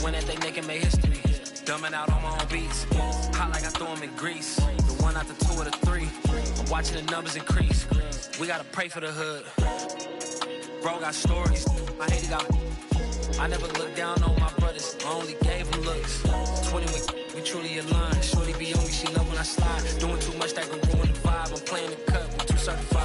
win that they make and make history. Dumbing out on my own beats. Hot like I threw them in grease. The 1 out the 2 or the 3. I'm watching the numbers increase. We gotta pray for the hood. Bro got stories. I hate it out. I never looked down on my brothers. I only gave them looks. 20 we truly aligned. Shorty be on me, she love when I slide. Doing too much that can ruin the vibe. I'm playing the cut, I'm too certified.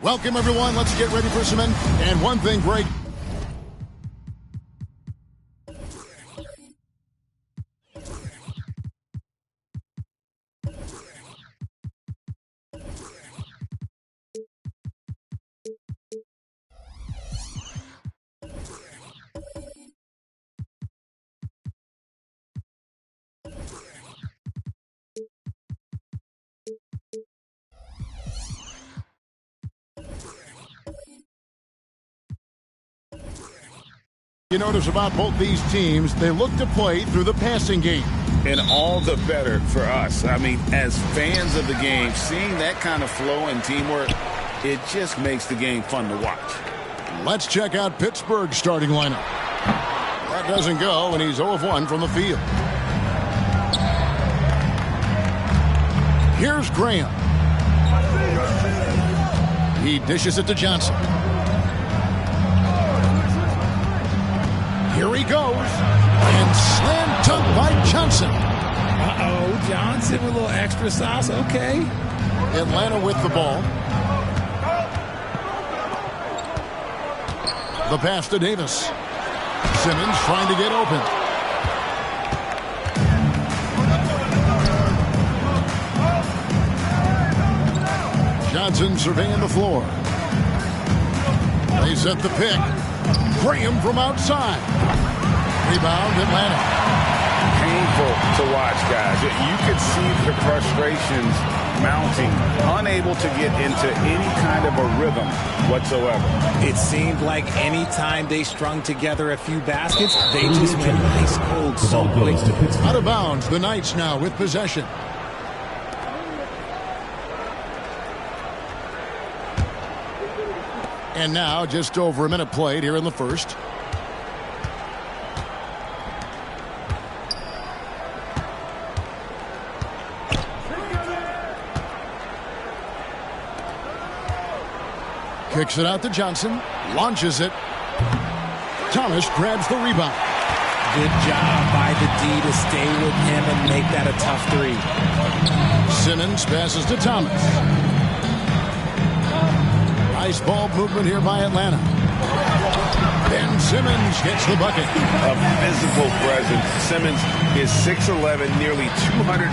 Welcome, everyone. Let's get ready for some and one thing great. You notice about both these teams, they look to play through the passing game. And all the better for us. I mean, as fans of the game, seeing that kind of flow and teamwork, it just makes the game fun to watch. Let's check out Pittsburgh's starting lineup. That doesn't go, and he's 0 of 1 from the field. Here's Graham. He dishes it to Johnson. Here he goes, and slam dunk by Johnson. Uh-oh, Johnson with a little extra sauce, okay. Atlanta with the ball. The pass to Davis. Simmons trying to get open. Johnson surveying the floor. They set the pick. Graham from outside. Rebound, Atlanta. Painful to watch, guys. You could see the frustrations mounting, unable to get into any kind of a rhythm whatsoever. It seemed like any time they strung together a few baskets, they just went ice cold so quick. Out of bounds, the Knights now with possession. And now just over a minute played here in the first. Kicks it out to Johnson. Launches it. Thomas grabs the rebound. Good job by the D to stay with him and make that a tough three. Simmons passes to Thomas. Nice ball movement here by Atlanta. Ben Simmons gets the bucket. A physical presence. Simmons is 6'11", nearly 250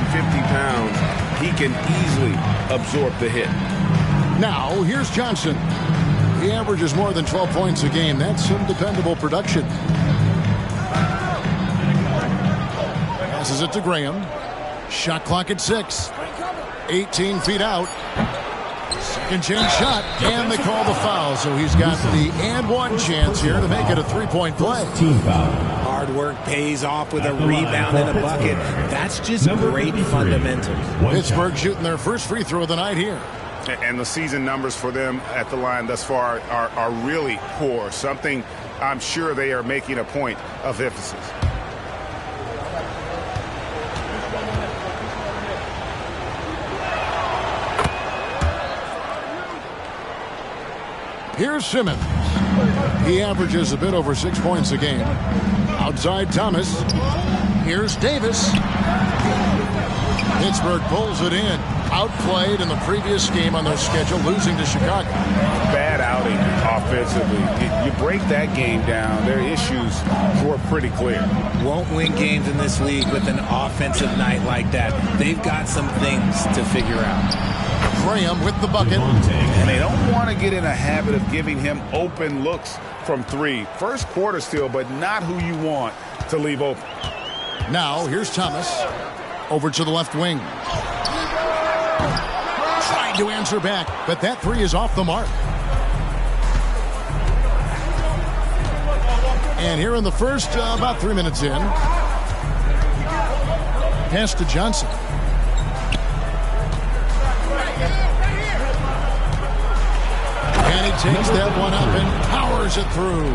pounds. He can easily absorb the hit. Now, here's Johnson. He averages more than 12 points a game. That's some dependable production. Passes it to Graham. Shot clock at 6. 18 feet out. Second chance shot, and they call the foul. So he's got the and one chance here to make it a three-point play. Team foul. Hard work pays off with a rebound and a bucket. That's just great fundamentals. Pittsburgh shooting their first free throw of the night here. And the season numbers for them at the line thus far are really poor. Something I'm sure they are making a point of emphasis. Here's Simmons. He averages a bit over 6 points a game. Outside Thomas. Here's Davis. Pittsburgh pulls it in. Outplayed in the previous game on their schedule, losing to Chicago. Bad outing evolving offensively. You break that game down, their issues were pretty clear. Won't win games in this league with an offensive night like that. They've got some things to figure out. Graham with the bucket. And they don't want to get in a habit of giving him open looks from three. First quarter still, but not who you want to leave open. Now, here's Thomas. Over to the left wing. Trying to answer back, but that three is off the mark. And here in the first, about 3 minutes in. Pass to Johnson. And he takes that one up and powers it through.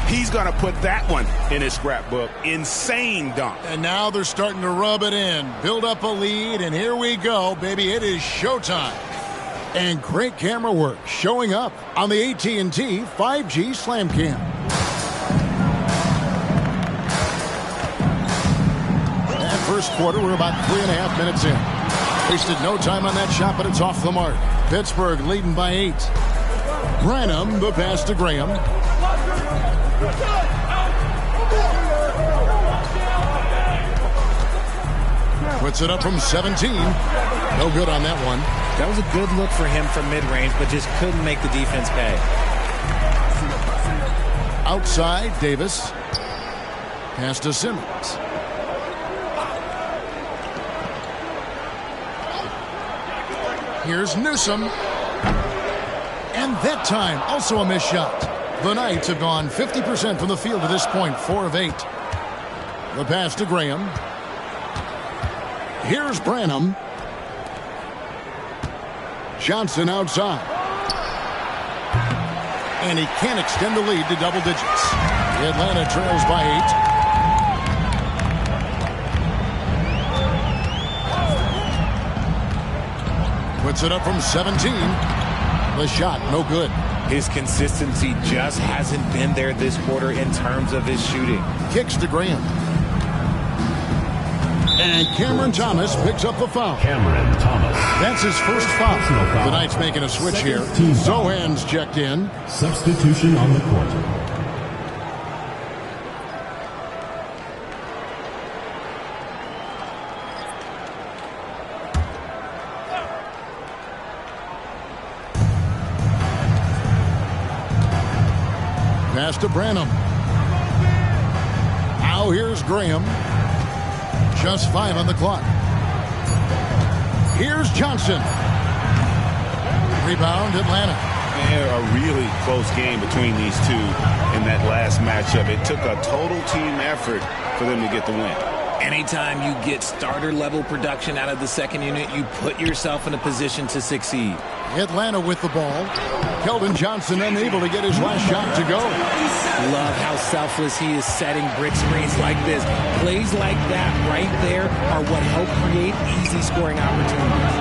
He's going to put that one in his scrapbook. Insane dunk. And now they're starting to rub it in. Build up a lead, and here we go, baby. It is showtime. And great camera work showing up on the AT&T 5G Slam Cam. That first quarter, we're about 3.5 minutes in. Wasted no time on that shot, but it's off the mark. Pittsburgh leading by 8. Branham, the pass to Graham. Puts it up from 17. No good on that one. That was a good look for him from mid-range, but just couldn't make the defense pay. Outside, Davis. Pass to Simmons. Here's Newsom. And that time, also a missed shot. The Knights have gone 50% from the field to this point, 4 of 8. The pass to Graham. Here's Branham. Johnson outside. And he can't extend the lead to double digits. Atlanta trails by 8. Puts it up from 17. The shot, no good. His consistency just hasn't been there this quarter in terms of his shooting. Kicks to Graham. And Cameron Thomas picks up the foul. Cameron Thomas. That's his first foul. The Knights making a switch here. Zohan's checked in. Substitution on the court. Pass to Branham. Now here's Graham. Just 5 on the clock. Here's Johnson. Rebound, Atlanta. A really close game between these two in that last matchup. It took a total team effort for them to get the win. Anytime you get starter-level production out of the second unit, you put yourself in a position to succeed. Atlanta with the ball. Keldon Johnson unable to get his last shot to go. Love how selfless he is setting brick screens like this. Plays like that right there are what help create easy scoring opportunities.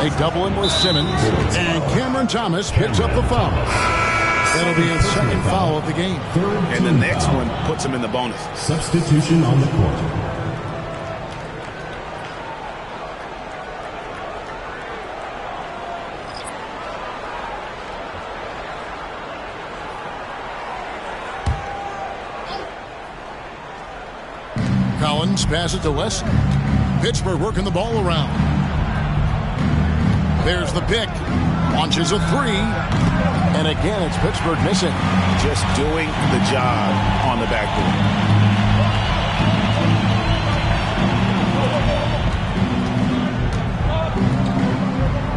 They double him with Simmons. And Cameron Thomas picks up the foul. That'll be his second foul of the game. And the next one puts him in the bonus. Substitution on the court. Collins passes to Weston. Pittsburgh working the ball around. There's the pick. Launches a 3. And again, it's Pittsburgh missing. Just doing the job on the backboard.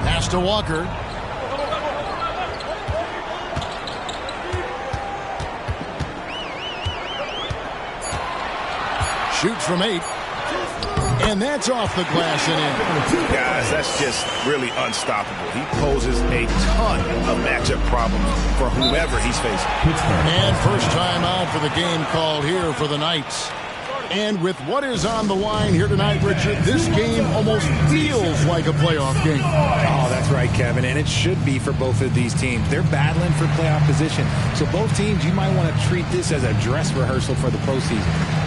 Pass to Walker. Shoots from 8. And that's off the glass and in. Guys, that's just really unstoppable. He poses a ton of matchup problems for whomever he's facing. And first time out for the game called here for the Knights. And with what is on the line here tonight, Richard, this game almost feels like a playoff game. Oh, that's right, Kevin, and it should be for both of these teams. They're battling for playoff position. So both teams, you might want to treat this as a dress rehearsal for the postseason.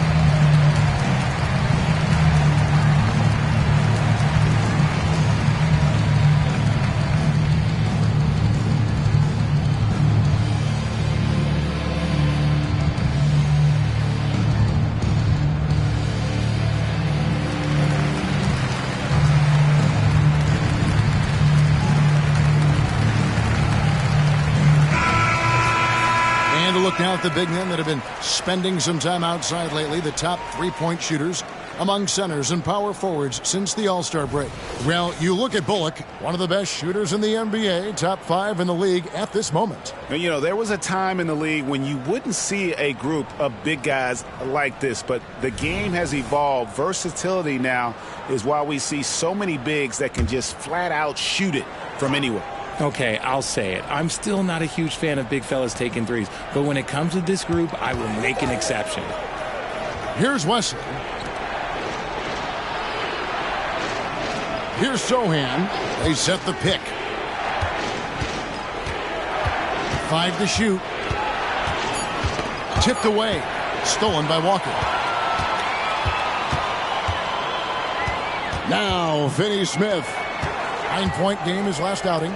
about the big men that have been spending some time outside lately, the top three-point shooters among centers and power forwards since the All-Star break. Well, you look at Bullock, one of the best shooters in the NBA, top 5 in the league at this moment. And, you know, there was a time in the league when you wouldn't see a group of big guys like this, but the game has evolved. Versatility now is why we see so many bigs that can just flat out shoot it from anywhere. Okay, I'll say it. I'm still not a huge fan of big fellas taking threes, but when it comes to this group, I will make an exception. Here's Wesley. Here's Sohan. They set the pick. 5 to shoot. Tipped away. Stolen by Walker. Now, Finney-Smith. 9-point game his last outing.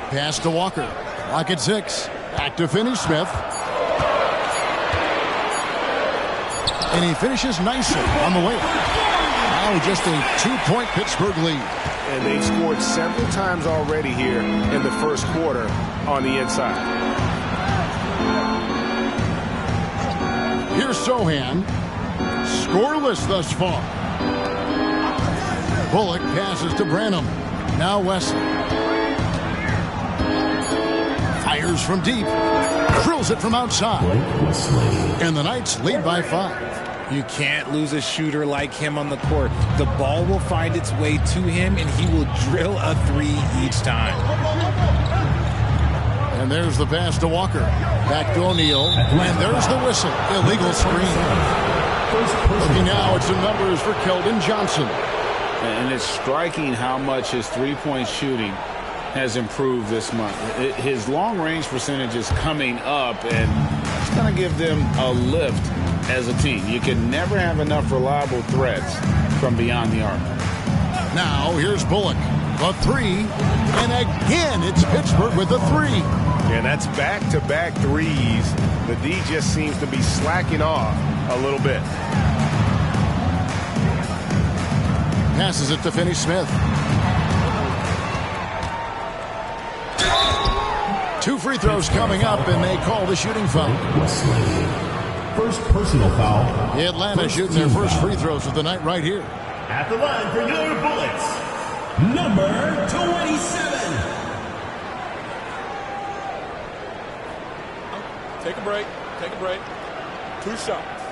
Pass to Walker. Lock at 6. Back to Finney-Smith. And he finishes nicely on the layup. Now just a 2-point Pittsburgh lead. And they've scored several times already here in the first quarter on the inside. Here's Sohan. Scoreless thus far. Bullock passes to Branham. Now Wesley. Fires from deep. Drills it from outside. And the Knights lead by 5. You can't lose a shooter like him on the court. The ball will find its way to him, and he will drill a 3 each time. And there's the pass to Walker. Back to O'Neal. And there's the whistle. Illegal screen. Looking now at some numbers for Keldon Johnson. And it's striking how much his three-point shooting has improved this month. His long-range percentage is coming up, and it's going to give them a lift as a team. You can never have enough reliable threats from beyond the arc. Now here's Bullock. The 3. And again, it's Pittsburgh with the 3. Yeah, that's back-to-back threes. The D just seems to be slacking off a little bit. Passes it to Finney-Smith. 2 free throws coming up, and they call the shooting foul. First personal foul. Atlanta shooting their first free throws of the night right here. At the line for your Bullets, number 27. Take a break. Take a break. 2 shots.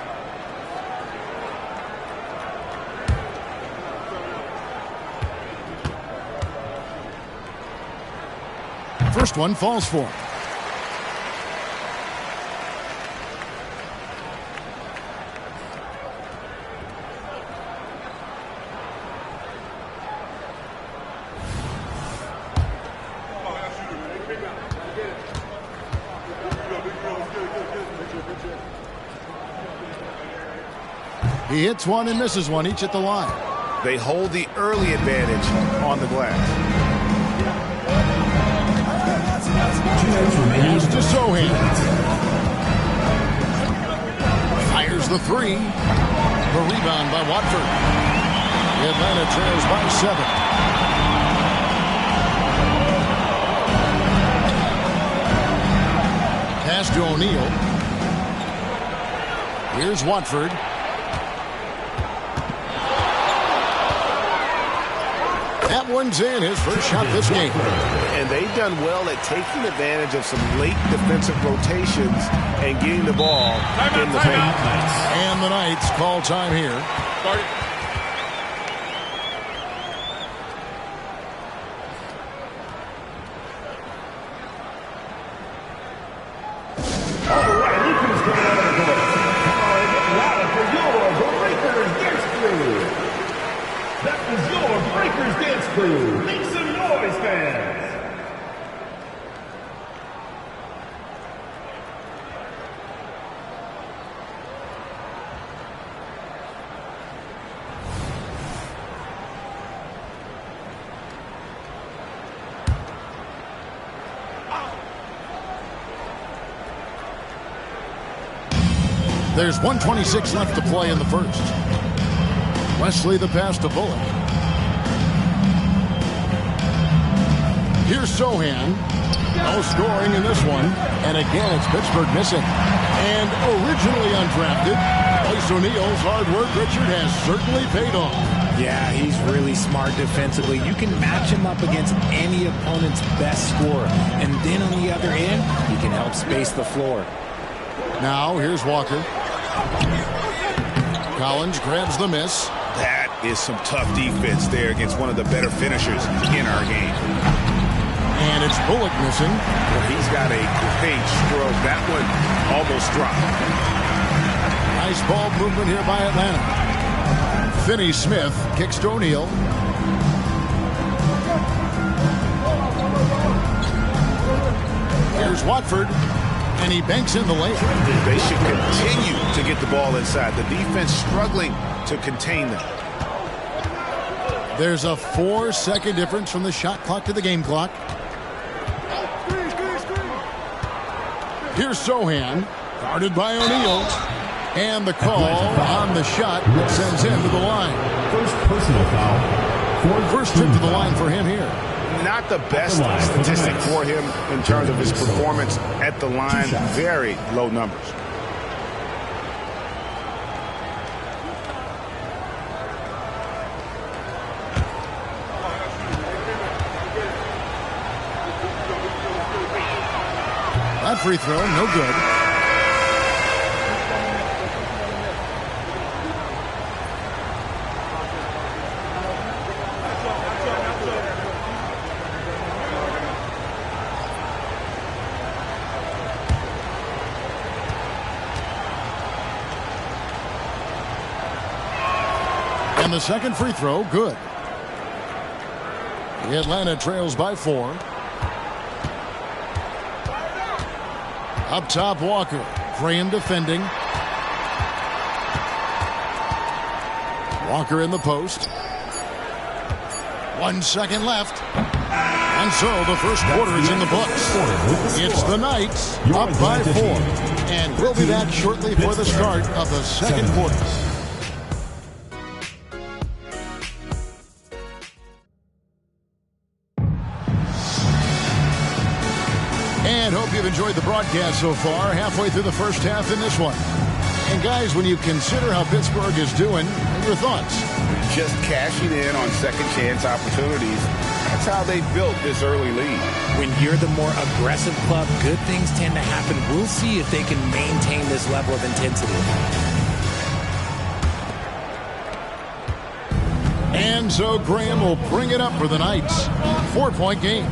First one falls for him. He hits one and misses one, each at the line. They hold the early advantage on the glass. Pass to Sohan. Fires the 3. The rebound by Watford. Atlanta trails by 7. Pass to O'Neal. Here's Watford. That one's in, his first shot this game. And they've done well at taking advantage of some late defensive rotations and getting the ball in the paint. And the Knights call time here. Start it. Make some noise, fans! There's 1:26 left to play in the first. Wesley the pass to Bullock. Here's Sohan. No scoring in this one. And again, it's Pittsburgh missing. And originally undrafted, Royce O'Neal's hard work, Richard, has certainly paid off. Yeah, he's really smart defensively. You can match him up against any opponent's best scorer. And then on the other end, he can help space the floor. Now, here's Walker. Collins grabs the miss. That is some tough defense there against one of the better finishers in our game. And it's Bullock missing. Well, he's got a great stroke. That one almost dropped. Nice ball movement here by Atlanta. Finney-Smith kicks to O'Neal. Here's Watford. And he banks in the layup. They should continue to get the ball inside. The defense struggling to contain them. There's a 4-second difference from the shot clock to the game clock. Here's Sohan, guarded by O'Neal. And the call on the shot that sends him to the line. First personal foul. First trip to the line for him here. Not the best statistic for him in terms of his performance at the line. Very low numbers. That free throw, no good. And the second free throw, good. The Atlanta trails by 4. Up top, Walker. Graham defending. Walker in the post. 1 second left. And so the first quarter is in the books. It's the Knights up by 4. And we'll be back shortly for the start of the second quarter. And hope you've enjoyed the broadcast so far. Halfway through the first half in this one. And guys, when you consider how Pittsburgh is doing, your thoughts? Just cashing in on second chance opportunities. That's how they built this early lead. When you're the more aggressive club, good things tend to happen. We'll see if they can maintain this level of intensity. And so Graham will bring it up for the Knights. 4-point game.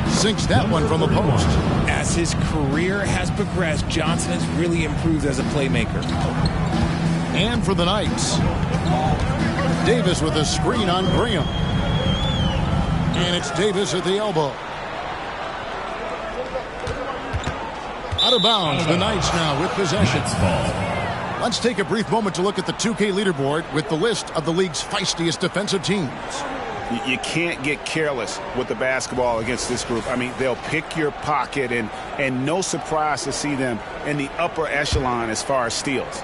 Sinks that one from the post. As his career has progressed, Johnson has really improved as a playmaker. And for the Knights, Davis with a screen on Graham. And it's Davis at the elbow. Out of bounds, the Knights now with possession. Let's take a brief moment to look at the 2K leaderboard with the list of the league's feistiest defensive teams. You can't get careless with the basketball against this group. I mean, they'll pick your pocket, and no surprise to see them in the upper echelon as far as steals.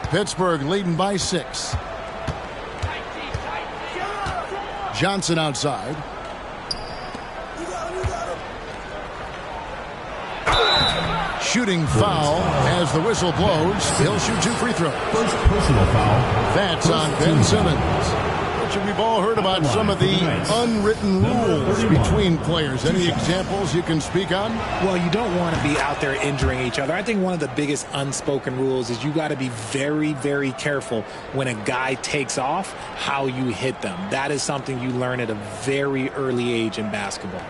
Pittsburgh leading by 6. Johnson outside. Shooting foul as the whistle blows. He'll shoot 2 free throws. First personal foul. That's on Ben Simmons. We've all heard about some of the unwritten rules between players. Any examples you can speak on? Well, you don't want to be out there injuring each other. I think one of the biggest unspoken rules is you got to be very, very careful when a guy takes off, how you hit them. That is something you learn at a very early age in basketball.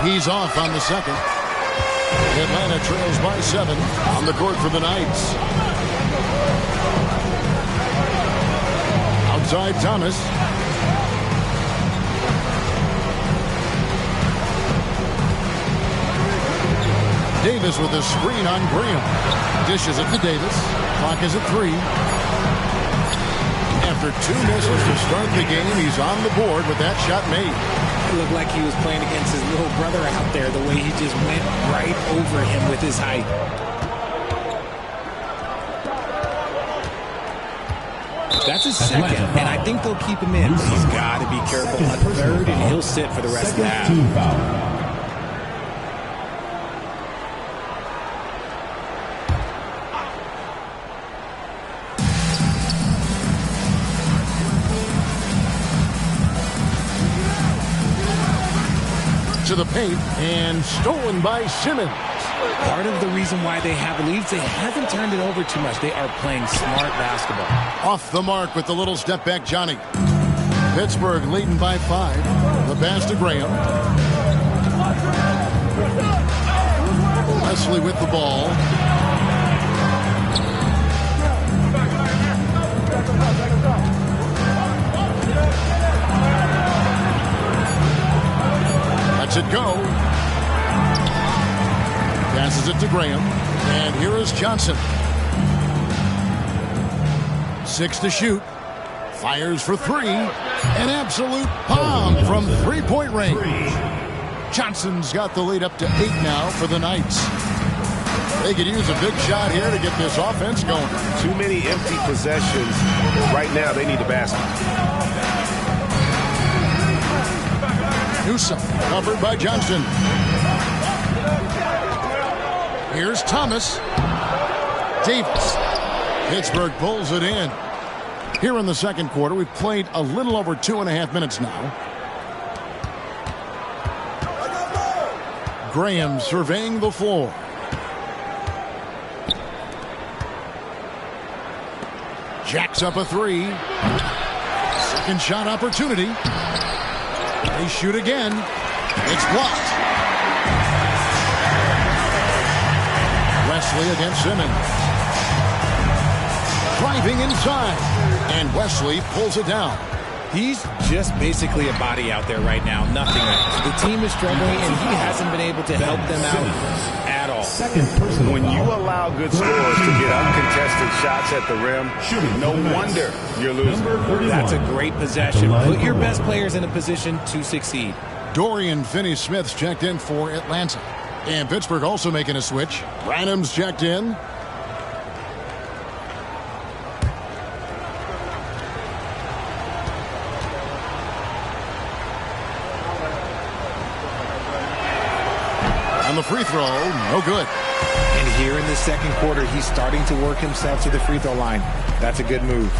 He's off on the second. Atlanta trails by 7 on the court for the Knights. Outside Thomas. Davis with a screen on Graham. Dishes it to Davis. Clock is at 3. after 2 misses to start the game. He's on the board with that shot made. It looked like he was playing against his little brother out there, the way he just went right over him with his height. That's his second, and I think they'll keep him in. But he's got to be careful. A third, and he'll sit for the rest of the half. To the paint and stolen by Simmons. Part of the reason why they have leads, they haven't turned it over too much. They are playing smart basketball. Off the mark with the little step back, Johnny. Pittsburgh leading by 5. The pass to Graham. Wesley with the ball. Lets it go. Passes it to Graham. And here is Johnson. 6 to shoot. Fires for 3. An absolute bomb from 3-point range. Johnson's got the lead up to 8 now for the Knights. They could use a big shot here to get this offense going. Too many empty possessions. Right now, they need a basket. Newsom covered by Johnson. Here's Thomas. Davis. Pittsburgh pulls it in. Here in the second quarter, we've played a little over 2.5 minutes now. Graham surveying the floor. Jacks up a 3. Second shot opportunity. They shoot again. It's blocked. Wesley against Simmons. Driving inside. And Wesley pulls it down. He's just basically a body out there right now. Nothing else. The team is struggling, and he hasn't been able to help them out at all. When you allow good scorers to get uncontested shots at the rim, no wonder you're losing. That's a great possession. Put your best players in a position to succeed. Dorian Finney-Smith's checked in for Atlanta. And Pittsburgh also making a switch. Branham's checked in. On the free throw, no good. And here in the second quarter, he's starting to work himself to the free throw line. That's a good move.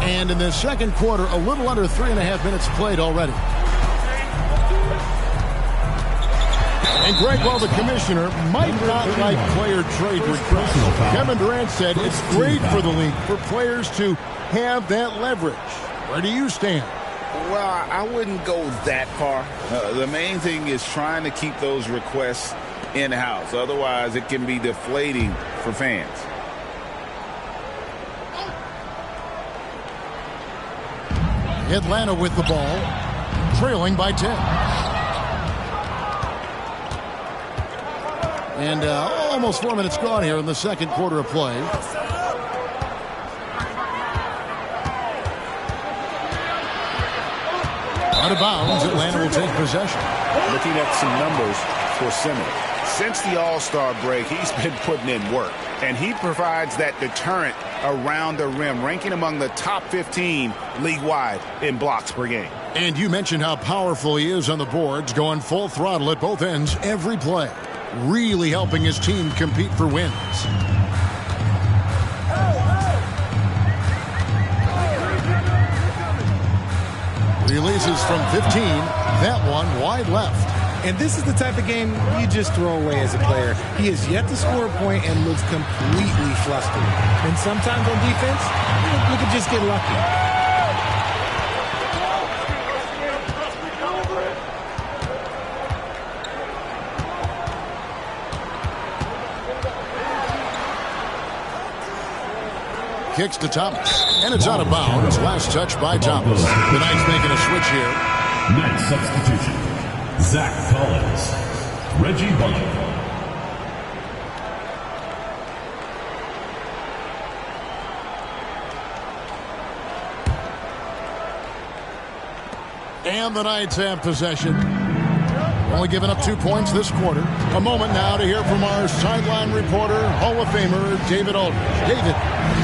And in the second quarter, a little under 3.5 minutes played already. And Greg, while the commissioner might not like player trade requests, Kevin Durant said it's great for the league for players to have that leverage. Where do you stand? Well, I wouldn't go that far. The main thing is trying to keep those requests in-house. Otherwise, it can be deflating for fans. Atlanta with the ball, trailing by 10. And almost 4 minutes gone here in the second quarter of play. Out of bounds, Atlanta will take possession. Looking at some numbers for Simmons. Since the All-Star break, he's been putting in work. And he provides that deterrent around the rim, ranking among the top 15 league-wide in blocks per game. And you mentioned how powerful he is on the boards, going full throttle at both ends every play. Really helping his team compete for wins. Releases from 15. That one wide left. And this is the type of game you just throw away as a player. He has yet to score a point and looks completely flustered. And sometimes on defense, you can just get lucky. Kicks to Thomas. And it's out of bounds. Last touch by Thomas. The Knights making a switch here. Night substitution. Zach Collins. Reggie Bullock. And the Knights have possession. Only giving up 2 points this quarter. A moment now to hear from our sideline reporter, Hall of Famer David Aldridge. David.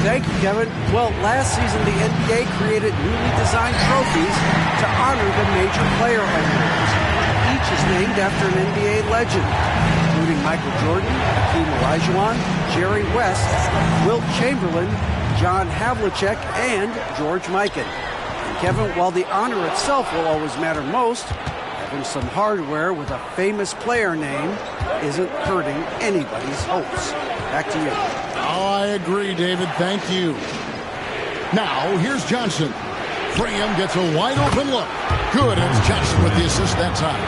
Thank you, Kevin. Well, last season the NBA created newly designed trophies to honor the major player awards. Each is named after an NBA legend, including Michael Jordan, Hakeem Olajuwon, Jerry West, Wilt Chamberlain, John Havlicek, and George Mikan. And Kevin, while the honor itself will always matter most, having some hardware with a famous player name isn't hurting anybody's hopes. Back to you. Oh, I agree, David. Thank you. Now, here's Johnson. Graham gets a wide-open look. Good, and it's Johnson with the assist that time.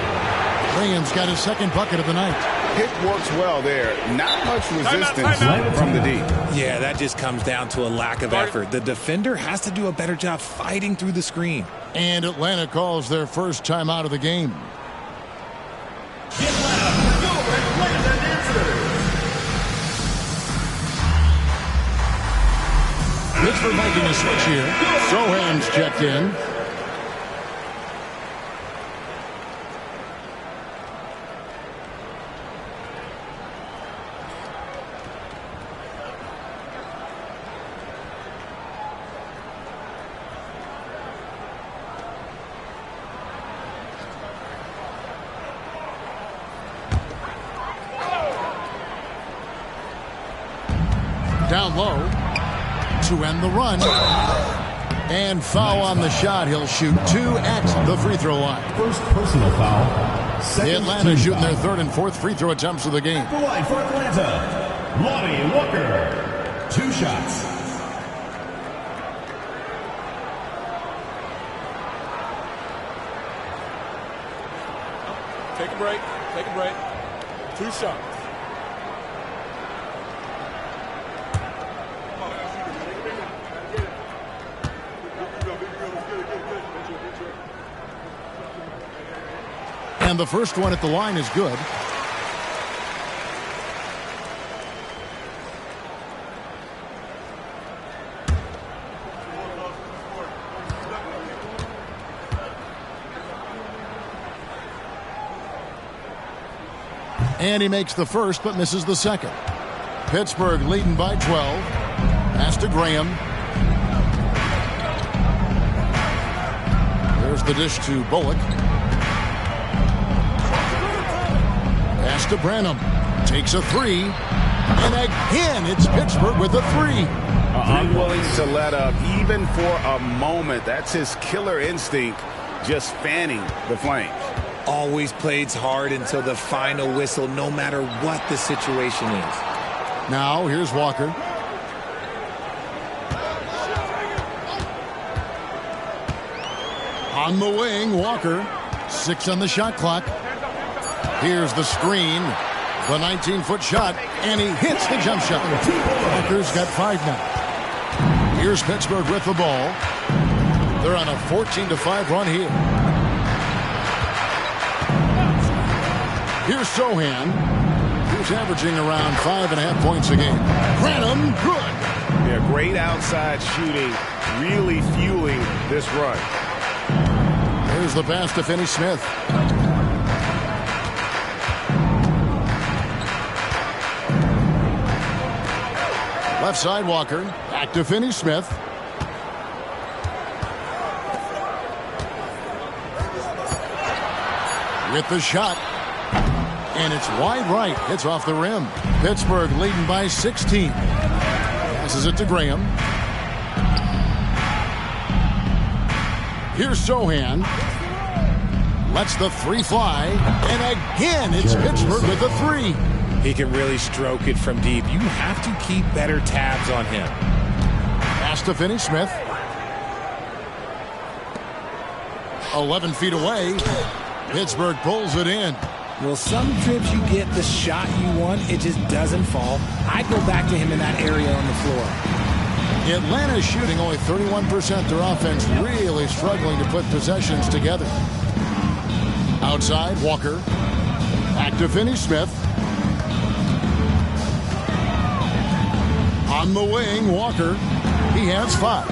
Graham's got his second bucket of the night. It works well there. Not much resistance from the deep. Yeah, that just comes down to a lack of effort. The defender has to do a better job fighting through the screen. And Atlanta calls their first time out of the game. Get loud. Go Atlanta dancers. Pittsburgh making a switch here. Sohan's checked in. Down low to end the run. And foul on the shot. He'll shoot 2 at the free throw line. First personal foul. Second Atlanta shooting foul. their third and fourth free throw attempts of the game. The line for Atlanta, Lonnie Walker. 2 shots. Take a break. Take a break. 2 shots. And the first one at the line is good. And he makes the first but misses the second. Pittsburgh leading by 12. Pass to Graham. There's the dish to Bullock. Pass to Branham. Takes a 3. And again, it's Pittsburgh with a 3. Unwilling to let up even for a moment. That's his killer instinct, just fanning the flames. Always plays hard until the final whistle, no matter what the situation is. Now, here's Walker. On the wing, Walker. 6 on the shot clock. Here's the screen. The 19-foot shot, and he hits the jump shot. Walker's got 5 now. Here's Pittsburgh with the ball. They're on a 14-5 run here. Here's Sohan, who's averaging around 5.5 points a game. Branham, good. Yeah, great outside shooting, really fueling this run. Here's the pass to Finney-Smith. Left side, Walker. Back to Finney-Smith. With the shot. And it's wide right. It's off the rim. Pittsburgh leading by 16. Passes it to Graham. Here's Sohan. Lets the 3 fly. And again, it's Pittsburgh with the 3. He can really stroke it from deep. You have to keep better tabs on him. Pass to Finney-Smith. 11 feet away. Pittsburgh pulls it in. Well, some trips you get the shot you want, it just doesn't fall. I'd go back to him in that area on the floor. Atlanta's shooting only 31%. Their offense really struggling to put possessions together. Outside, Walker. Back to Finney-Smith. On the wing, Walker. He has 5.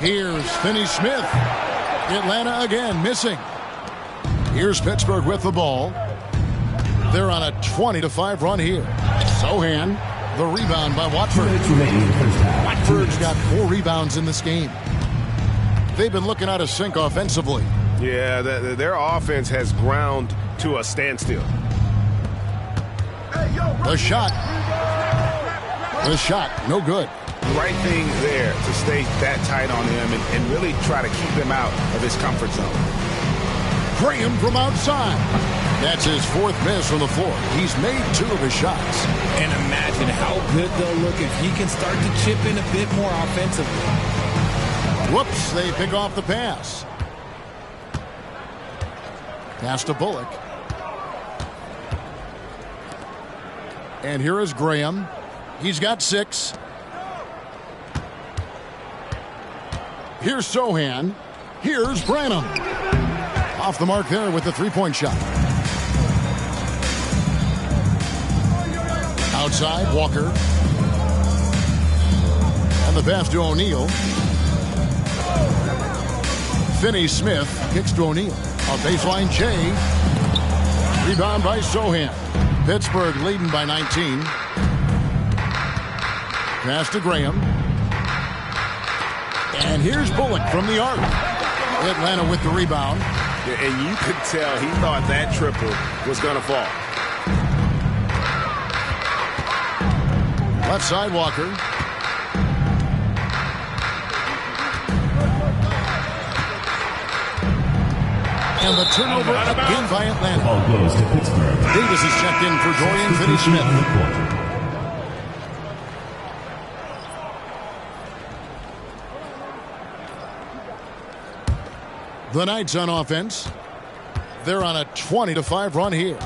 Here's Finney Smith. Atlanta again missing. Here's Pittsburgh with the ball. They're on a 20-5 run here. Sohan, the rebound by Watford. Watford's got 4 rebounds in this game. They've been looking out of sync offensively. Yeah, their offense has ground to a standstill. The shot. The shot, no good. Right thing there to stay that tight on him and really try to keep him out of his comfort zone. Graham from outside. That's his 4th miss from the floor. He's made 2 of his shots. And imagine how good they'll look if he can start to chip in a bit more offensively. Whoops, they pick off the pass. Pass to Bullock. And here is Graham. He's got 6. Here's Sohan. Here's Branham. Off the mark there with the 3-point shot. Outside, Walker. And the pass to O'Neal. Finney Smith kicks to O'Neal. A baseline J. Rebound by Sohan. Pittsburgh leading by 19. Pass to Graham. And here's Bullock from the arc. Atlanta with the rebound. Yeah, and you could tell he thought that triple was going to fall. Left side, Walker. And the turnover again by Atlanta. Ball goes to Pittsburgh. Davis is checked in for Dorian Finney-Smith. The Knights on offense. They're on a 20-5 run here.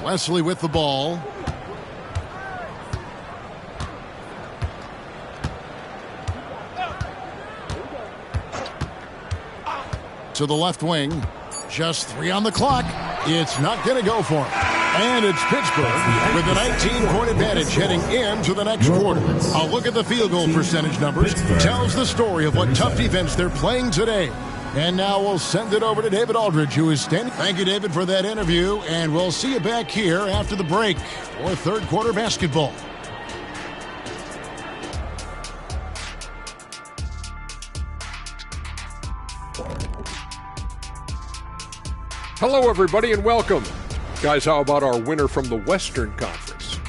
Wesley with the ball. To the left wing. Just 3 on the clock. It's not going to go for him. And it's Pittsburgh with a 19-point advantage heading into the next quarter. A look at the field goal percentage numbers tells the story of what tough defense they're playing today. And now we'll send it over to David Aldridge, who is standing. Thank you, David, for that interview. And we'll see you back here after the break for third quarter basketball. Hello, everybody, and welcome. Guys, how about our winner from the Western Conference?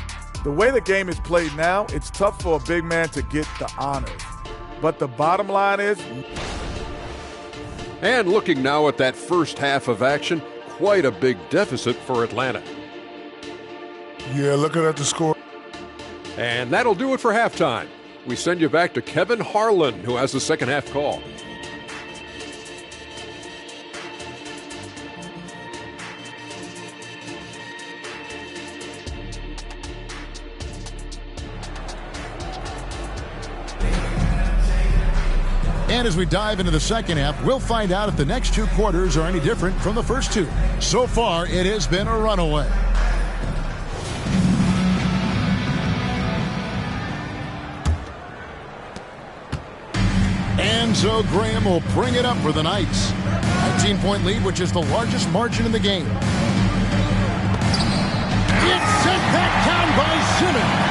The way the game is played now, it's tough for a big man to get the honors. But the bottom line is... And looking now at that first half of action, quite a big deficit for Atlanta. Yeah, looking at the score. And that'll do it for halftime. We send you back to Kevin Harlan, who has the second half call. And as we dive into the second half, we'll find out if the next 2 quarters are any different from the first 2. So far, it has been a runaway. And so Graham will bring it up for the Knights. 19-point lead, which is the largest margin in the game. It's sent back down by Simmons.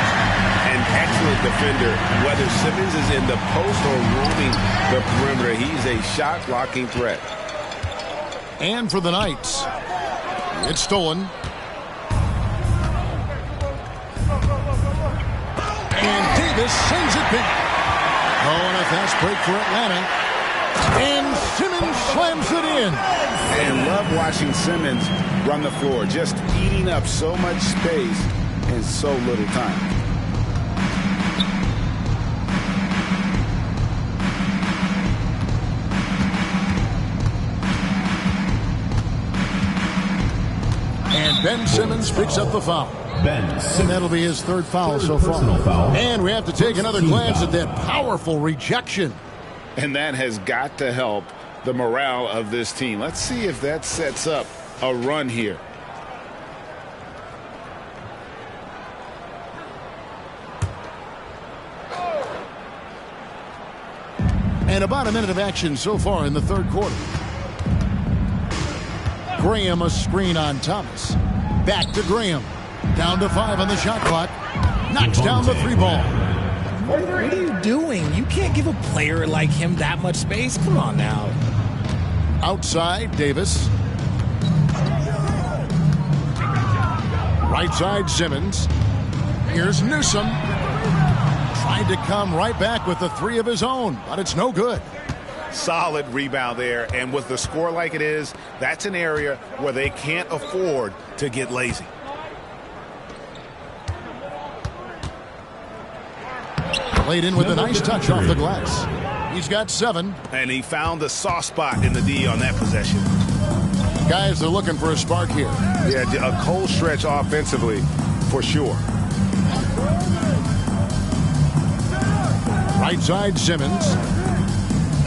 An excellent defender, whether Simmons is in the post or roaming the perimeter. He's a shot-blocking threat. And for the Knights, it's stolen. And Davis sends it back. Oh, and a fast break for Atlanta. And Simmons slams it in. And love watching Simmons run the floor, just eating up so much space in so little time. And Ben Simmons picks up the foul. Ben Simmons. And that'll be his third foul so far. Foul. And we have to take another glance at that powerful rejection. And that has got to help the morale of this team. Let's see if that sets up a run here. And about a minute of action so far in the third quarter. Graham a screen on Thomas. Back to Graham. Down to 5 on the shot clock. Knocks down the 3 ball. What are you doing? You can't give a player like him that much space. Come on now. Outside, Davis. Right side, Simmons. Here's Newsom. Tried to come right back with the 3 of his own, but it's no good. Solid rebound there, and with the score like it is, that's an area where they can't afford to get lazy. Played in with a nice touch off the glass. He's got 7. And he found the soft spot in the D on that possession. Guys are looking for a spark here. Yeah, a cold stretch offensively, for sure. Right side, Simmons.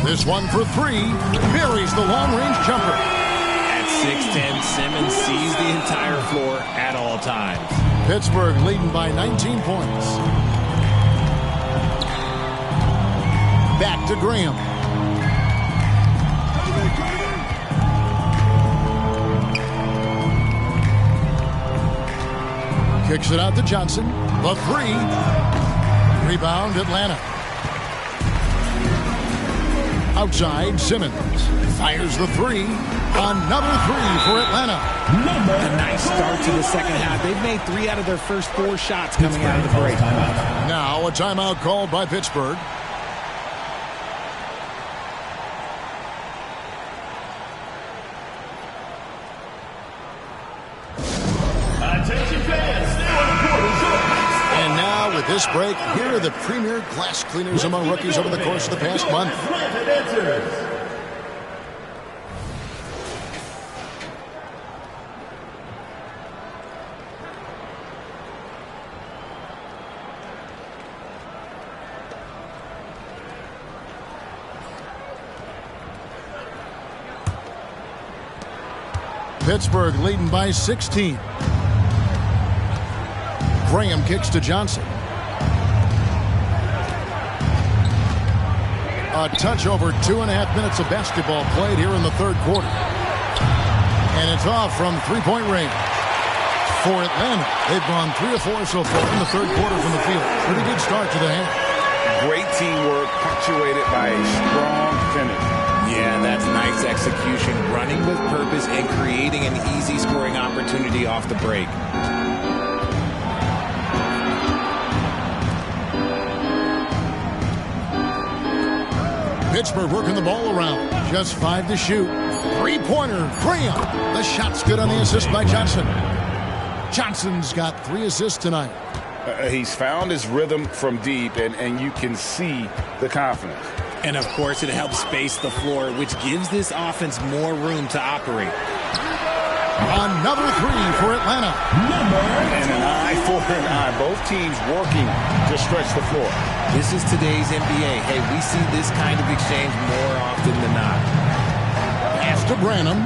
This one for 3. Buries the long-range jumper. At 6'10", Simmons sees the entire floor at all times. Pittsburgh leading by 19 points. Back to Graham. Kicks it out to Johnson. The 3. Rebound, Atlanta. Outside, Simmons. Fires the 3. Another 3 for Atlanta. A nice start to the second half. They've made 3 out of their first 4 shots coming out of the break. Now a timeout called by Pittsburgh. And now with this break, here are the premier glass cleaners among rookies over the course of the past month. Pittsburgh leading by 16. Graham kicks to Johnson. A touch over 2.5 minutes of basketball played here in the third quarter. And it's off from 3-point range. For Atlanta, they've gone 3 of 4 so far in the third quarter from the field. Pretty good start to the half. Great teamwork punctuated by a strong finish. Yeah, that's nice execution, running with purpose and creating an easy scoring opportunity off the break. Pittsburgh working the ball around. Just 5 to shoot. 3-pointer, Graham. The shot's good on the assist by Johnson. Johnson's got 3 assists tonight. He's found his rhythm from deep, and you can see the confidence. And, of course, it helps space the floor, which gives this offense more room to operate. Another 3 for Atlanta. And an eye for an eye. Both teams working to stretch the floor. This is today's NBA. Hey, we see this kind of exchange more often than not. Pass to Branham.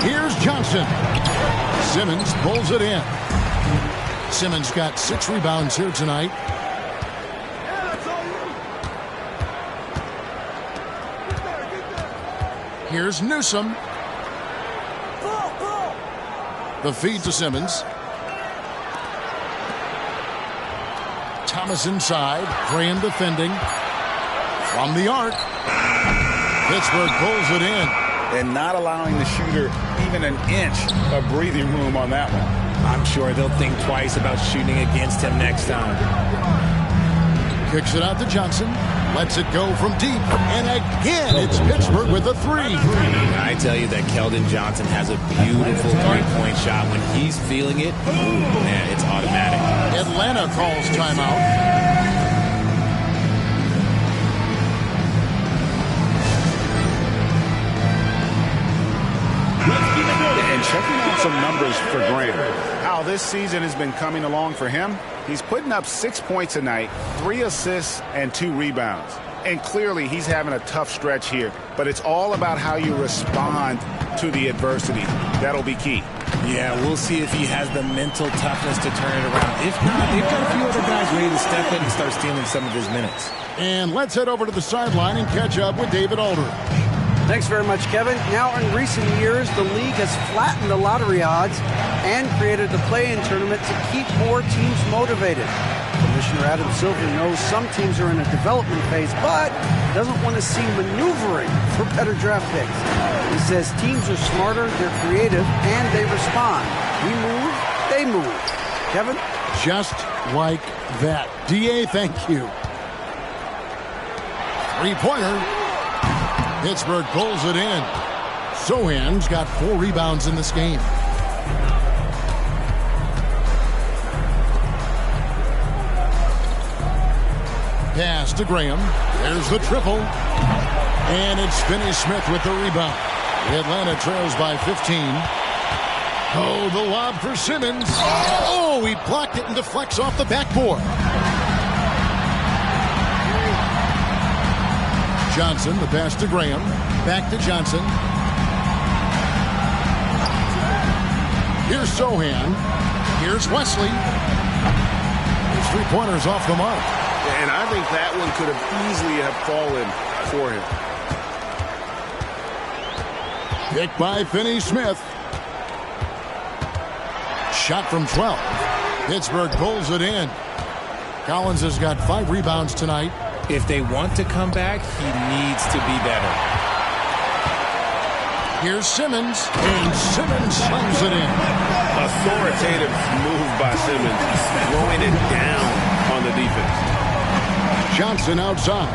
Here's Johnson. Simmons pulls it in. Simmons got 6 rebounds here tonight. Here's Newsom. The feed to Simmons. Thomas inside. Graham defending. From the arc. Pittsburgh pulls it in. And not allowing the shooter even an inch of breathing room on that one. I'm sure they'll think twice about shooting against him next time. Kicks it out to Johnson. Lets it go from deep. And again, it's Pittsburgh with a 3. I tell you that Keldon Johnson has a beautiful 3-point shot. When he's feeling it, man, it's automatic. Atlanta calls timeout. And checking out some numbers for Graham. How this season has been coming along for him. He's putting up 6 points a night, 3 assists, and 2 rebounds. And clearly he's having a tough stretch here. But it's all about how you respond to the adversity. That'll be key. Yeah, we'll see if he has the mental toughness to turn it around. If not, they've got a few other guys ready to step in and start stealing some of his minutes. And let's head over to the sideline and catch up with David Aldridge. Thanks very much, Kevin. Now, in recent years, the league has flattened the lottery odds and created the play-in tournament to keep more teams motivated. Commissioner Adam Silver knows some teams are in a development phase, but doesn't want to see maneuvering for better draft picks. He says teams are smarter, they're creative, and they respond. We move, they move. Kevin? Just like that. D.A., thank you. Three-pointer. Pittsburgh pulls it in. Sohan's got 4 rebounds in this game. Pass to Graham. There's the triple. And it's Finney-Smith with the rebound. Atlanta trails by 15. Oh, the lob for Simmons. Oh, he blocked it and deflects off the backboard. Johnson, the pass to Graham. Back to Johnson. Here's Sohan. Here's Wesley. His three-pointers off the mark. And I think that one could have easily have fallen for him. Picked by Finney-Smith. Shot from 12. Pittsburgh pulls it in. Collins has got 5 rebounds tonight. If they want to come back, he needs to be better. Here's Simmons, and Simmons slams it in. Authoritative move by Simmons, throwing it down on the defense. Johnson outside.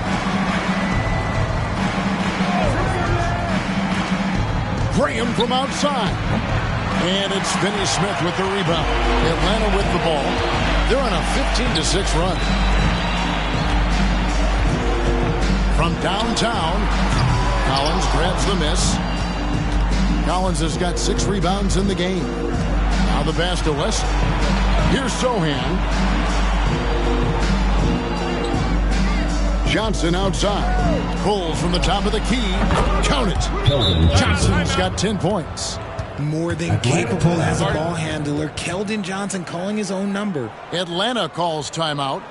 Graham from outside. And it's Finney-Smith with the rebound. Atlanta with the ball. They're on a 15-6 run. From downtown, Collins grabs the miss. Collins has got 6 rebounds in the game. Now the pass to Wesley. Here's Sohan. Johnson outside. Pulls from the top of the key. Count it. Johnson's got 10 points. More than capable as a ball handler. Keldon Johnson calling his own number. Atlanta calls timeout.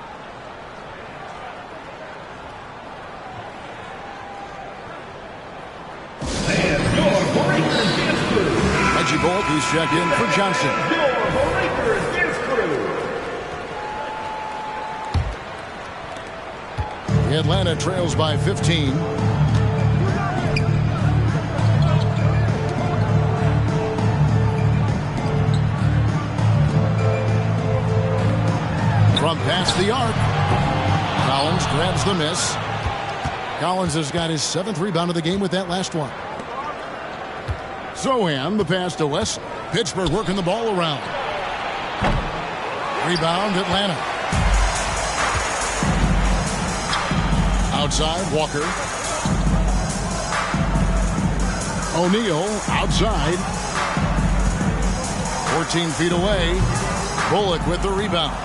Reggie Bolt, who's checked in for Johnson. Atlanta trails by 15. From past the arc. Collins grabs the miss. Collins has got his 7th rebound of the game with that last one. Sohan, the pass to Wesley. Pittsburgh working the ball around. Rebound, Atlanta. Outside, Walker. O'Neal, outside. 14 feet away. Bullock with the rebound.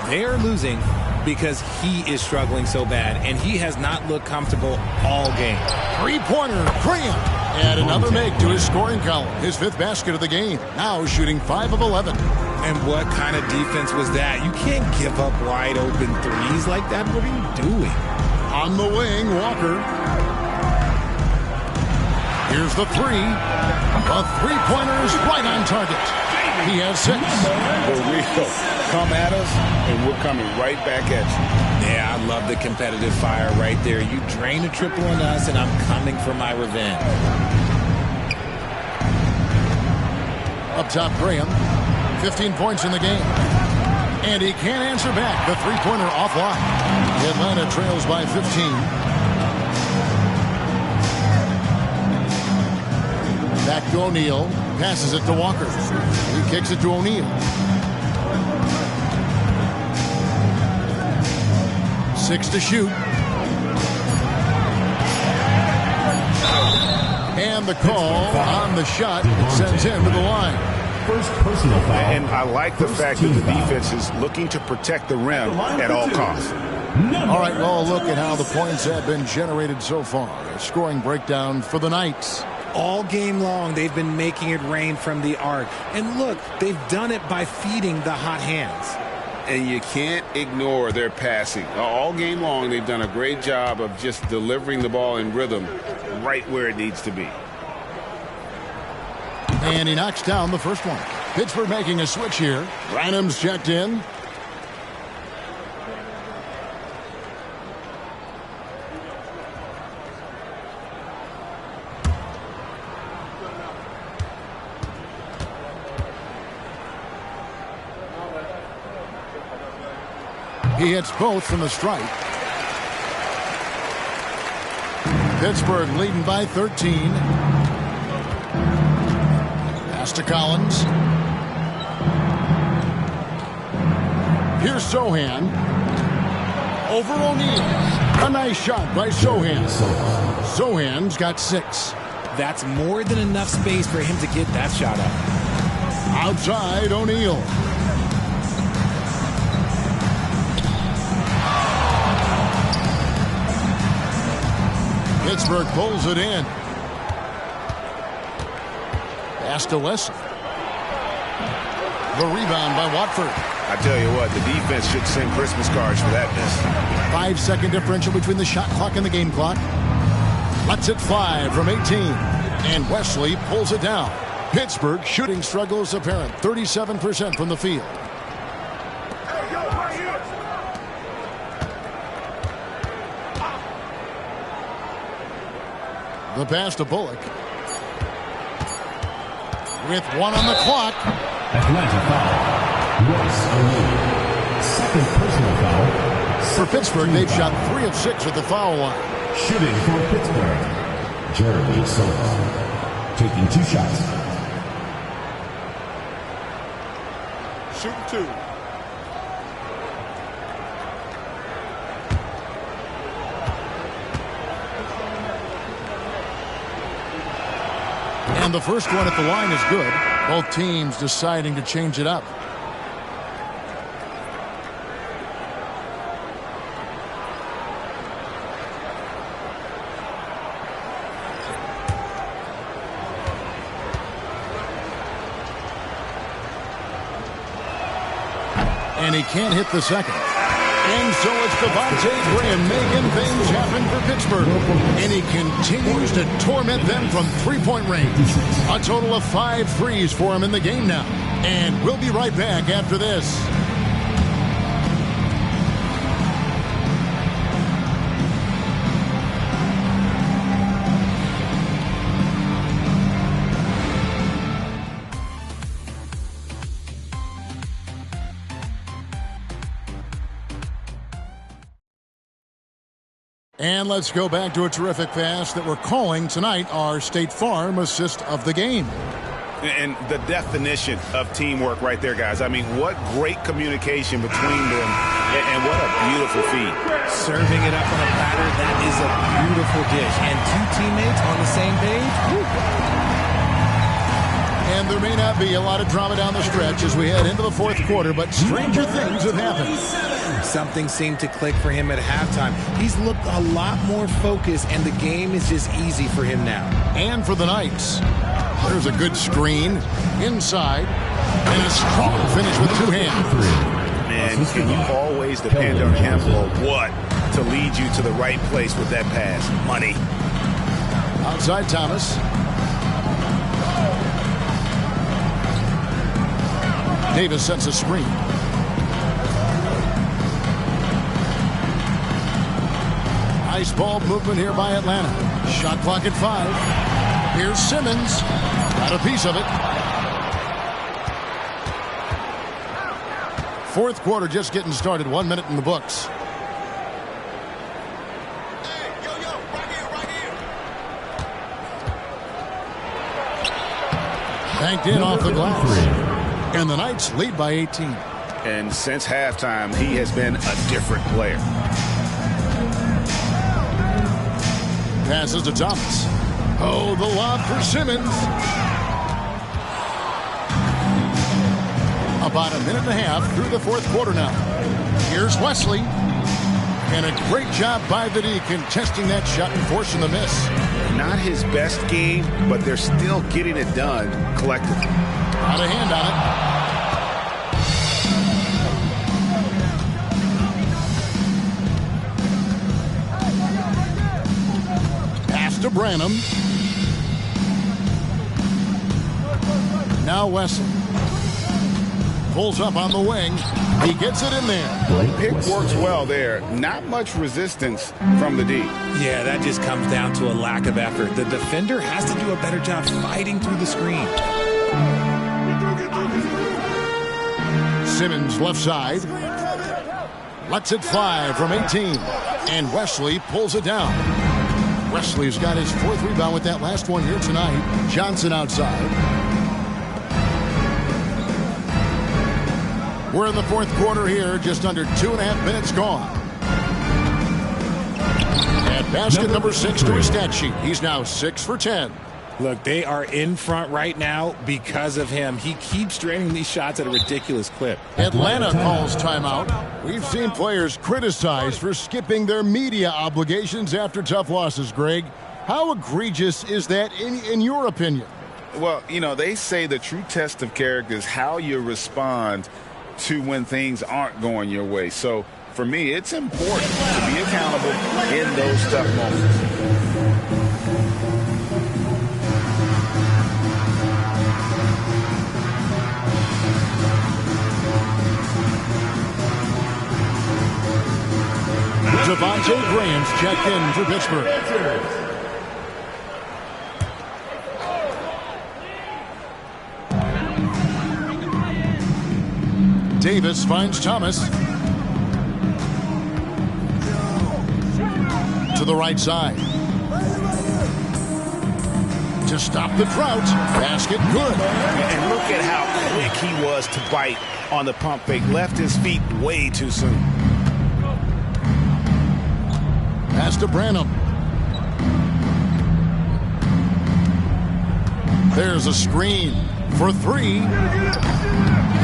They're losing because he is struggling so bad, and he has not looked comfortable all game. Three-pointer, Graham. And another make to his scoring column. His 5th basket of the game. Now shooting 5 of 11. And what kind of defense was that? You can't give up wide open threes like that. What are you doing? On the wing, Walker. Here's the 3. A three-pointer is right on target. He has 6. For real. Come at us, and we're coming right back at you. Yeah, I love the competitive fire right there. You drain a triple on us, and I'm coming for my revenge. Up top, Graham. 15 points in the game. And he can't answer back. The three-pointer offline. Atlanta trails by 15. Back to O'Neal. Passes it to Walker. He kicks it to O'Neal. 6 to shoot. And the call on the shot sends him to the line. First personal foul. And I like the fact that the defense is looking to protect the rim at all costs. All right, well, look at how the points have been generated so far. A scoring breakdown for the Knights. All game long, they've been making it rain from the arc. And look, they've done it by feeding the hot hands. And you can't ignore their passing. All game long, they've done a great job of just delivering the ball in rhythm right where it needs to be. And he knocks down the first one. Pittsburgh making a switch here. Branham's checked in. He hits both from the strike. Pittsburgh leading by 13. Pass to Collins. Here's Sohan. Over O'Neal. A nice shot by Sohan. Sohan's got 6. That's more than enough space for him to get that shot up. Outside O'Neal. Pittsburgh pulls it in. Pass to Wesley. The rebound by Watford. I tell you what, the defense should send Christmas cards for that miss. 5-second differential between the shot clock and the game clock. Lets it fly from 18. And Wesley pulls it down. Pittsburgh shooting struggles apparent. 37% from the field. The pass to Bullock. With 1 on the clock. Atlanta foul. Royce O'Neal. Second personal foul. For Pittsburgh, they've shot 3 of 6 at the foul line. Shooting for Pittsburgh, Jeremy Sohan. Taking 2 shots. Shooting 2. And the first one at the line is good. Both teams deciding to change it up. And he can't hit the second. And so it's Devontae Graham making things happen for Pittsburgh. And he continues to torment them from three-point range. A total of 5 threes for him in the game now. And we'll be right back after this. And let's go back to a terrific pass that we're calling tonight our State Farm assist of the game. And the definition of teamwork right there, guys. I mean, what great communication between them, and what a beautiful feed. Serving it up on a platter, that is a beautiful dish. And 2 teammates on the same page. Woo. And there may not be a lot of drama down the stretch as we head into the fourth quarter, but stranger things have happened. Something seemed to click for him at halftime. He's looked a lot more focused, and the game is just easy for him now. And for the Knights, there's a good screen inside, and a strong finish with 2 hands. Man, can you always depend on him or what to lead you to the right place with that pass? Money. Outside Thomas. Davis sets a screen. Nice ball movement here by Atlanta. Shot clock at 5. Here's Simmons. Got a piece of it. Fourth quarter just getting started. 1 minute in the books. Banked in off the glass. And the Knights lead by 18. And since halftime, he has been a different player. Passes to Thomas. Oh, the lob for Simmons. About a minute and a half through the fourth quarter now. Here's Wesley. And a great job by the D contesting that shot and forcing the miss. Not his best game, but they're still getting it done collectively. Out of hand on it. Pass to Branham. Now Wesley. Pulls up on the wing. He gets it in there. Pick works well there. Not much resistance from the D. Yeah, that just comes down to a lack of effort. The defender has to do a better job fighting through the screen. Simmons left side. Lets it fly from 18. And Wesley pulls it down. Wesley's got his 4th rebound with that last one here tonight. Johnson outside. We're in the 4th quarter here, just under 2.5 minutes gone. And basket number 6 to his stat sheet. He's now 6 for 10. Look, they are in front right now because of him. He keeps draining these shots at a ridiculous clip. Atlanta calls timeout. We've seen players criticized for skipping their media obligations after tough losses, Greg. How egregious is that in your opinion? Well, you know, they say the true test of character is how you respond to when things aren't going your way. So for me, it's important to be accountable in those tough moments. Devontae Graham's checked in for Pittsburgh. Davis finds Thomas. To the right side. To stop the drought. Basket good. And look at how quick he was to bite on the pump fake. Left his feet way too soon. Pass to Branham. There's a screen for 3.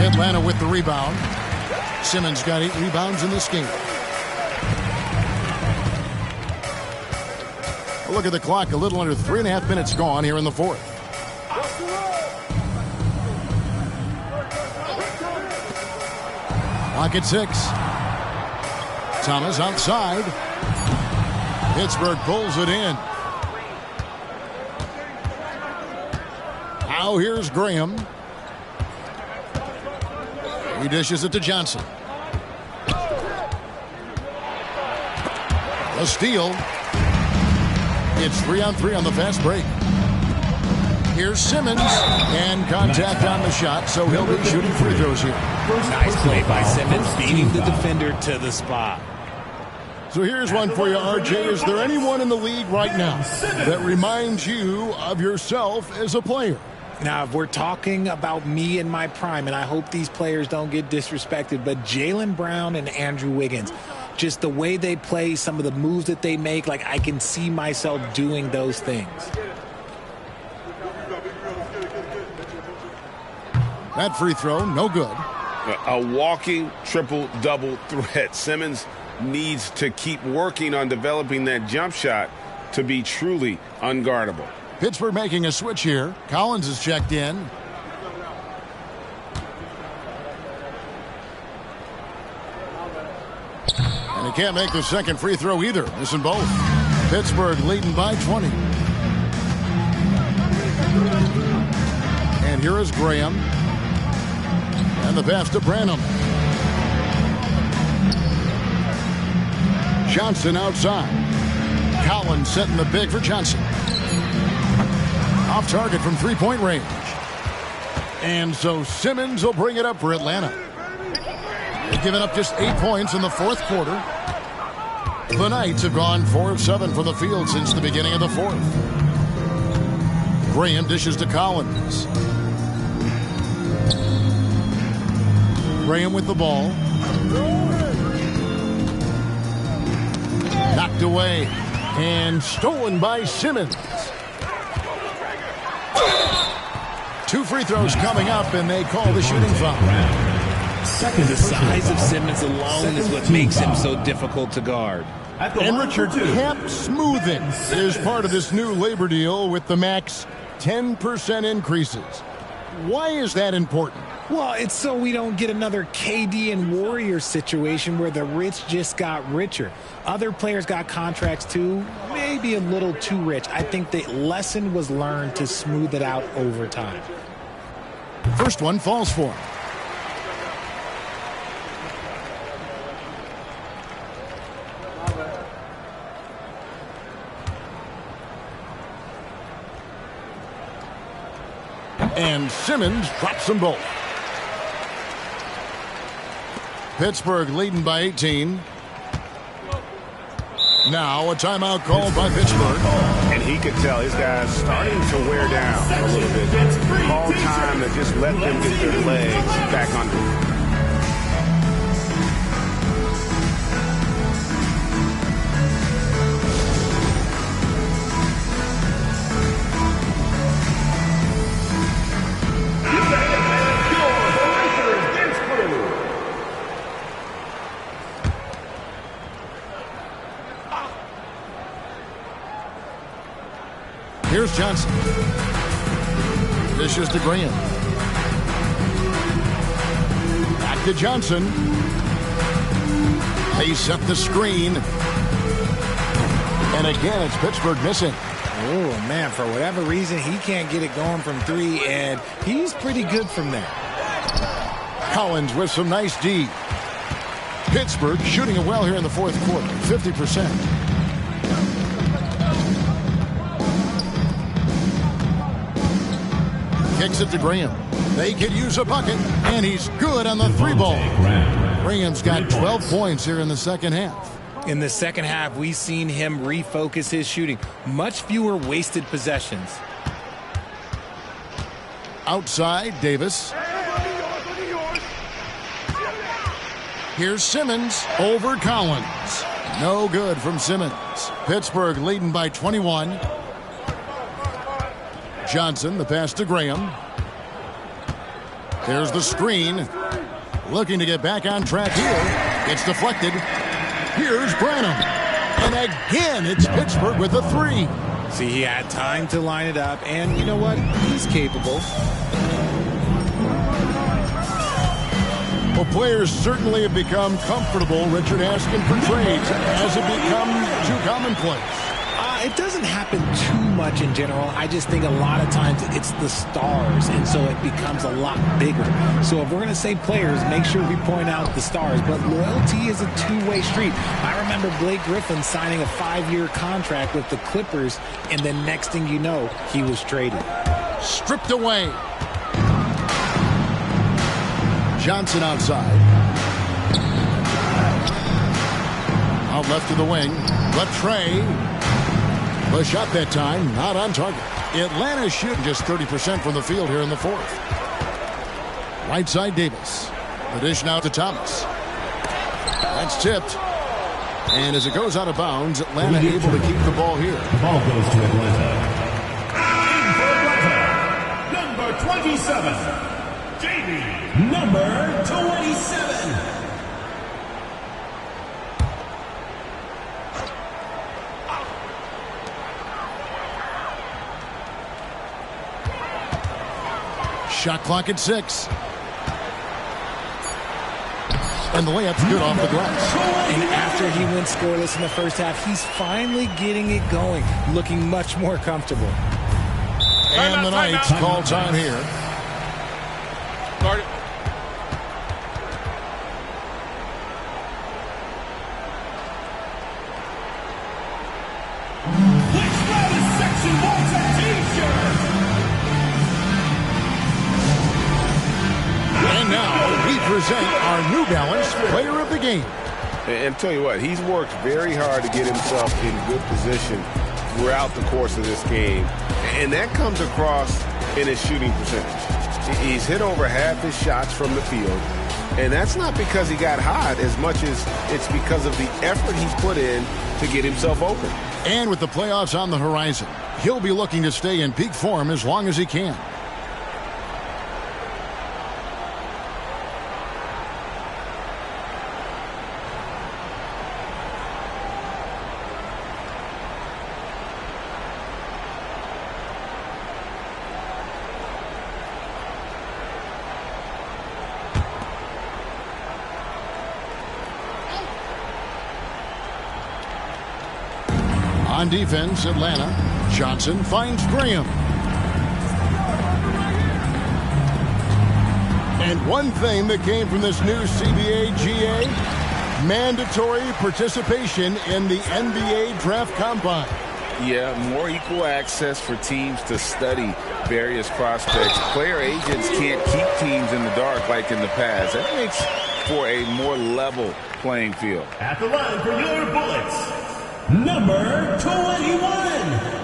Atlanta with the rebound. Simmons got 8 rebounds in this game. Look at the clock. A little under 3.5 minutes gone here in the 4th. Clock at 6. Thomas outside. Pittsburgh pulls it in. Now here's Graham. He dishes it to Johnson. A steal. It's 3-on-3 on the fast break. Here's Simmons. And contact on the shot, so he'll be shooting free throws here. Nice play by Simmons, beating the defender to the spot. So here's one for you, RJ. Is there anyone in the league right now that reminds you of yourself as a player? Now, if we're talking about me in my prime, and I hope these players don't get disrespected, but Jaylen Brown and Andrew Wiggins, just the way they play, some of the moves that they make, like I can see myself doing those things. That free throw, no good. A walking triple-double threat. Simmons needs to keep working on developing that jump shot to be truly unguardable. Pittsburgh making a switch here. Collins is checked in. And he can't make the second free throw either. Missing both. Pittsburgh leading by 20. And here is Graham. And the pass to Branham. Johnson outside. Collins setting the big for Johnson. Off target from three-point range. And so Simmons will bring it up for Atlanta. They've given up just 8 points in the 4th quarter. The Knights have gone 4 of 7 from the field since the beginning of the 4th. Graham dishes to Collins. Graham with the ball. Knocked away and stolen by Simmons. 2 free throws coming up, and they call the shooting foul. The size of Simmons alone is what makes him so difficult to guard. And Richard, cap smoothing is part of this new labor deal with the max 10% increases. Why is that important? Well, it's so we don't get another KD and Warriors situation where the rich just got richer. Other players got contracts too, maybe a little too rich. I think the lesson was learned to smooth it out over time. First one falls for him. And Simmons drops them both. Pittsburgh leading by 18. Now a timeout called by Pittsburgh. And he could tell his guys starting to wear down a little bit. All time to just let them get their legs back under. Here's Johnson. Dishes to Graham. Back to Johnson. They set the screen. And again, it's Pittsburgh missing. Oh, man, for whatever reason, he can't get it going from three, and he's pretty good from there. Collins with some nice D. Pittsburgh shooting it well here in the fourth quarter, 50%. Kicks it to Graham. They could use a bucket, and he's good on the three ball. Graham's got 12 points here in the second half. In the second half, we've seen him refocus his shooting. Much fewer wasted possessions. Outside, Davis. Here's Simmons over Collins. No good from Simmons. Pittsburgh leading by 21. Johnson, the pass to Graham. There's the screen. Looking to get back on track here. It's deflected. Here's Branham. And again, it's Pittsburgh with a three. See, he had time to line it up, and you know what? He's capable. Well, players certainly have become comfortable, Richard, asking for trades. Has it become too commonplace? It doesn't happen too much in general. I just think a lot of times it's the stars, and so it becomes a lot bigger. So if we're going to say players, make sure we point out the stars. But loyalty is a two-way street. I remember Blake Griffin signing a 5-year contract with the Clippers, and then next thing you know, he was traded. Stripped away. Johnson outside. Out left to the wing. Latrey. The shot that time, not on target. Atlanta shooting just 30% from the field here in the fourth. Right side, Davis. The dish now to Thomas. That's tipped. And as it goes out of bounds, Atlanta able to keep the ball here. Ball goes to Atlanta. Number 27. JB. Number 27. Shot clock at 6. And the layup's good off the glass. And after he went scoreless in the first half, he's finally getting it going, looking much more comfortable. And the Knights call time here. Start it. And now we present our New Balance Player of the Game. And tell you what, he's worked very hard to get himself in good position throughout the course of this game. And that comes across in his shooting percentage. He's hit over half his shots from the field. And that's not because he got hot as much as it's because of the effort he put in to get himself open. And with the playoffs on the horizon, he'll be looking to stay in peak form as long as he can. On defense, Atlanta. Johnson finds Graham. And one thing that came from this new CBA GA, mandatory participation in the NBA Draft Combine. Yeah, more equal access for teams to study various prospects. Player agents can't keep teams in the dark like in the past. That makes for a more level playing field. At the line for your Bullets, number 21.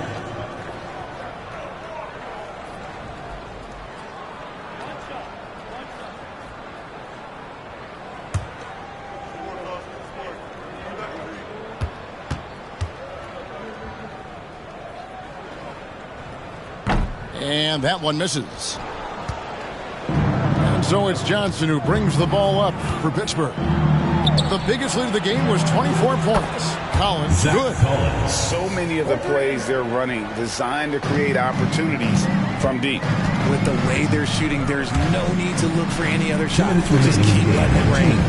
And that one misses. And so it's Johnson who brings the ball up for Pittsburgh. The biggest lead of the game was 24 points. Collins, good. So many of the plays they're running designed to create opportunities from deep. With the way they're shooting, there's no need to look for any other shot. Just keep letting it rain.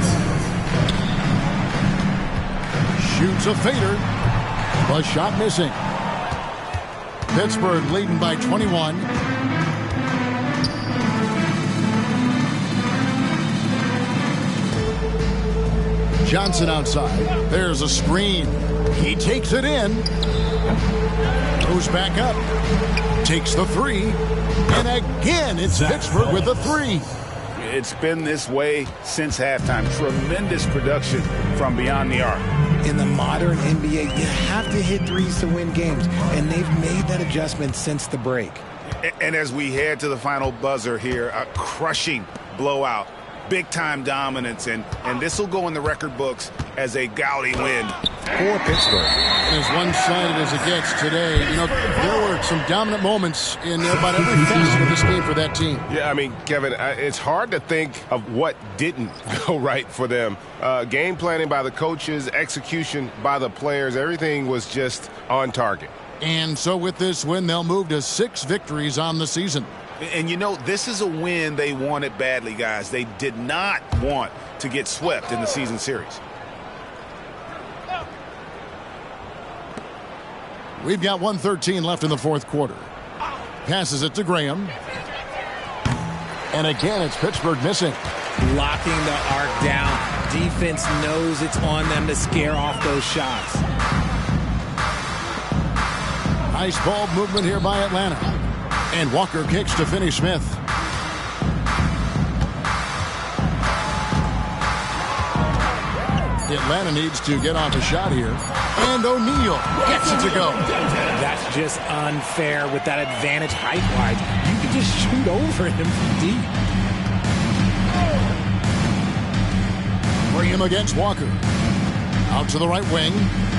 Shoots a fader. The shot missing. Pittsburgh leading by 21. Johnson outside. There's a screen. He takes it in. Goes back up. Takes the three. And again, it's Pittsburgh with the three. It's been this way since halftime. Tremendous production from beyond the arc. In the modern NBA, you have to hit threes to win games, and they've made that adjustment since the break. And as we head to the final buzzer here, a crushing blowout, big-time dominance, and this will go in the record books as a gaudy win for Pittsburgh. As one-sided as it gets today, there were some dominant moments in about every facet of this game for that team. Yeah, I mean, Kevin, it's hard to think of what didn't go right for them. Game planning by the coaches, execution by the players, everything was just on target. And so with this win, they'll move to 6 victories on the season. And this is a win they wanted badly, guys. They did not want to get swept in the season series. We've got 1:13 left in the fourth quarter. Passes it to Graham. And again, it's Pittsburgh missing. Locking the arc down. Defense knows it's on them to scare off those shots. Nice ball movement here by Atlanta. And Walker kicks to Finney Smith. Atlanta needs to get off a shot here. And O'Neal gets it to go. That's just unfair with that advantage height-wise. You can just shoot over him from deep. Graham against Walker. Out to the right wing.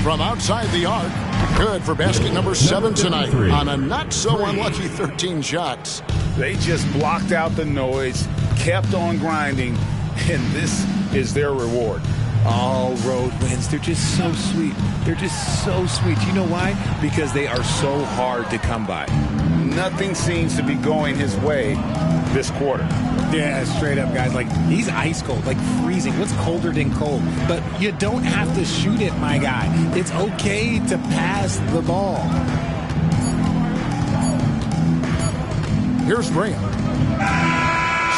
From outside the arc. Good for basket number 7 tonight on a not-so-unlucky 13 shots. They just blocked out the noise, kept on grinding, and this is their reward. All road wins. They're just so sweet. They're just so sweet. You know why? Because they are so hard to come by. Nothing seems to be going his way this quarter. Yeah, straight up, guys. Like, he's ice cold, like freezing. What's colder than cold? But you don't have to shoot it, my guy. It's okay to pass the ball. Here's Graham.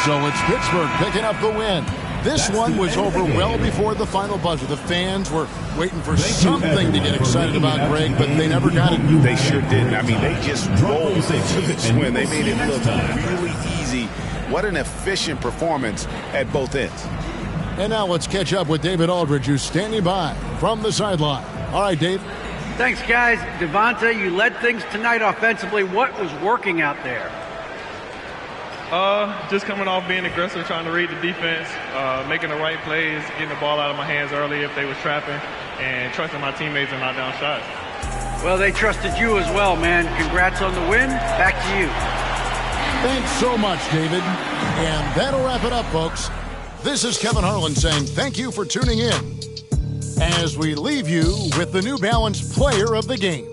So it's Pittsburgh picking up the win. This one was over well before the final buzzer. The fans were waiting for something to get excited about, Greg, but they never got it. They sure didn't. I mean, they just rolled to this win. They made it look really easy. What an efficient performance at both ends. And now let's catch up with David Aldridge, who's standing by from the sideline. All right, Dave. Thanks, guys. Devonta, you led things tonight offensively. What was working out there? Just coming off being aggressive, trying to read the defense, making the right plays, getting the ball out of my hands early if they was trapping, and trusting my teammates to knock down shots. Well, they trusted you as well, man. Congrats on the win. Back to you. Thanks so much, David. And that'll wrap it up, folks. This is Kevin Harlan saying thank you for tuning in as we leave you with the New Balance Player of the Game.